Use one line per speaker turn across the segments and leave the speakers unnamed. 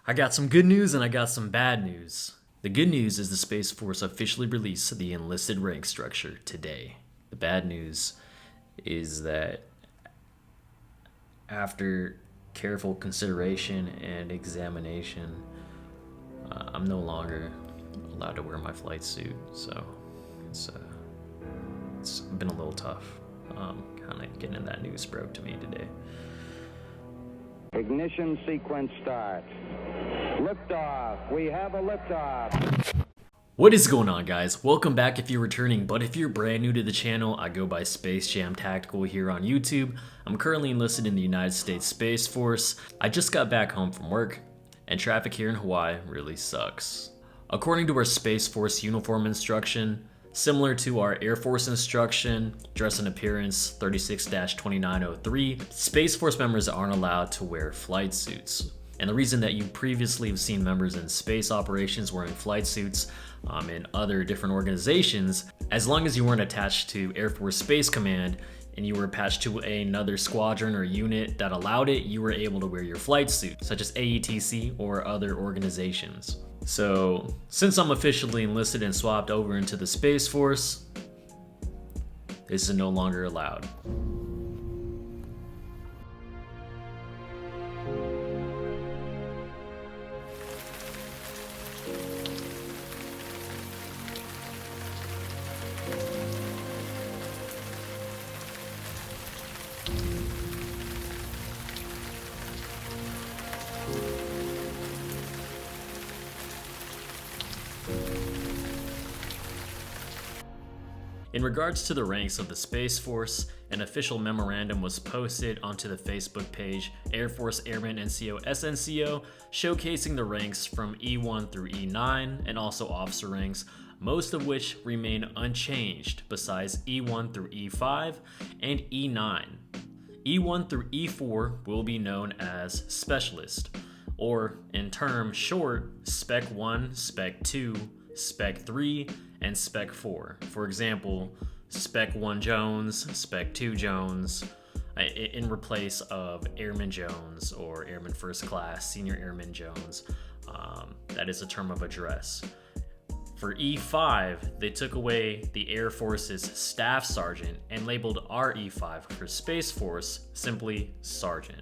I got some good news and I got some bad news. The good news is the Space Force officially released the enlisted rank structure today. The bad news is that after careful consideration and examination, I'm no longer allowed to wear my flight suit, so it's been a little tough. Kind of getting that news broke to me today.
Ignition sequence start. Liftoff. We have a liftoff.
What is going on, guys? Welcome back if you're returning, but if you're brand new to the channel, I go by Space Jam Tactical here on YouTube. I'm currently enlisted in the United States Space Force. I just got back home from work, and traffic here in Hawaii really sucks. According to our Space Force uniform instruction, similar to our Air Force instruction, dress and appearance 36-2903, Space Force members aren't allowed to wear flight suits. And the reason that you previously have seen members in space operations wearing flight suits in other different organizations, as long as you weren't attached to Air Force Space Command and you were attached to another squadron or unit that allowed it, you were able to wear your flight suit, such as AETC or other organizations. So, since I'm officially enlisted and swapped over into the Space Force, this is no longer allowed. In regards to the ranks of the Space Force, an official memorandum was posted onto the Facebook page Air Force Airman NCO SNCO, showcasing the ranks from E1 through E9 and also officer ranks, most of which remain unchanged besides E1 through E5 and E9. E1 through E4 will be known as Specialist, or in term short, Spec 1, Spec 2, Spec 3, and Spec 4. For example, Spec 1 Jones, Spec 2 Jones, in replace of Airman Jones or Airman First Class, Senior Airman Jones. That is a term of address. For E5, they took away the Air Force's Staff Sergeant and labeled our E5 for Space Force simply Sergeant.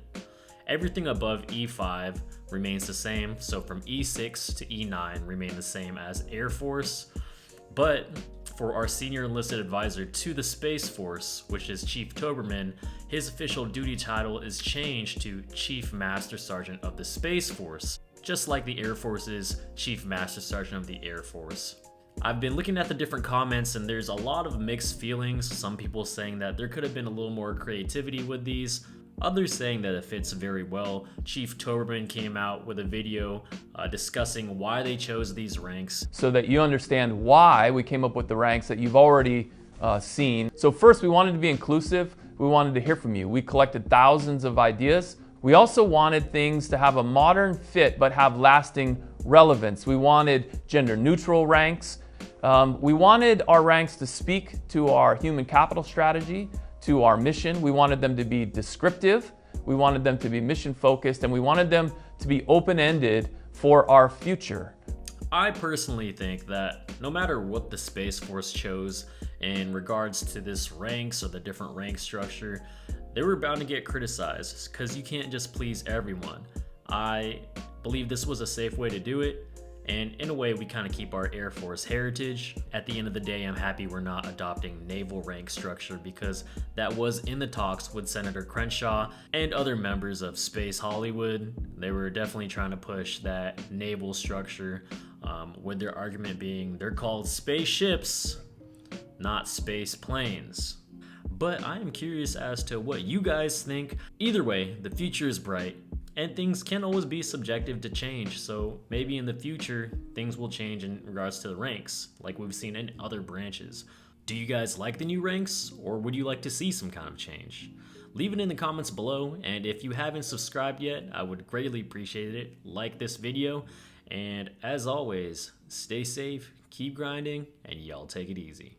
Everything above E5 remains the same, so from E6 to E9 remain the same as Air Force. But for our senior enlisted advisor to the Space Force, which is Chief Toberman, his official duty title is changed to Chief Master Sergeant of the Space Force, just like the Air Force's Chief Master Sergeant of the Air Force. I've been looking at the different comments and there's a lot of mixed feelings. Some people saying that there could have been a little more creativity with these. Others saying that it fits very well. Chief Toberman came out with a video discussing why they chose these ranks.
So that you understand why we came up with the ranks that you've already seen. So first, we wanted to be inclusive. We wanted to hear from you. We collected thousands of ideas. We also wanted things to have a modern fit but have lasting relevance. We wanted gender neutral ranks. We wanted our ranks to speak to our human capital strategy, to our mission. We wanted them to be descriptive, we wanted them to be mission focused, and we wanted them to be open-ended for our future.
I personally think that no matter what the Space Force chose in regards to this ranks or the different rank structure, they were bound to get criticized because you can't just please everyone. I believe this was a safe way to do it. And in a way, we kind of keep our Air Force heritage. At the end of the day, I'm happy we're not adopting naval rank structure because that was in the talks with Senator Crenshaw and other members of Space Hollywood. They were definitely trying to push that naval structure, with their argument being they're called spaceships, not space planes. But I am curious as to what you guys think. Either way, the future is bright. And things can always be subjective to change, so maybe in the future, things will change in regards to the ranks, like we've seen in other branches. Do you guys like the new ranks, or would you like to see some kind of change? Leave it in the comments below, and if you haven't subscribed yet, I would greatly appreciate it. Like this video, and as always, stay safe, keep grinding, and y'all take it easy.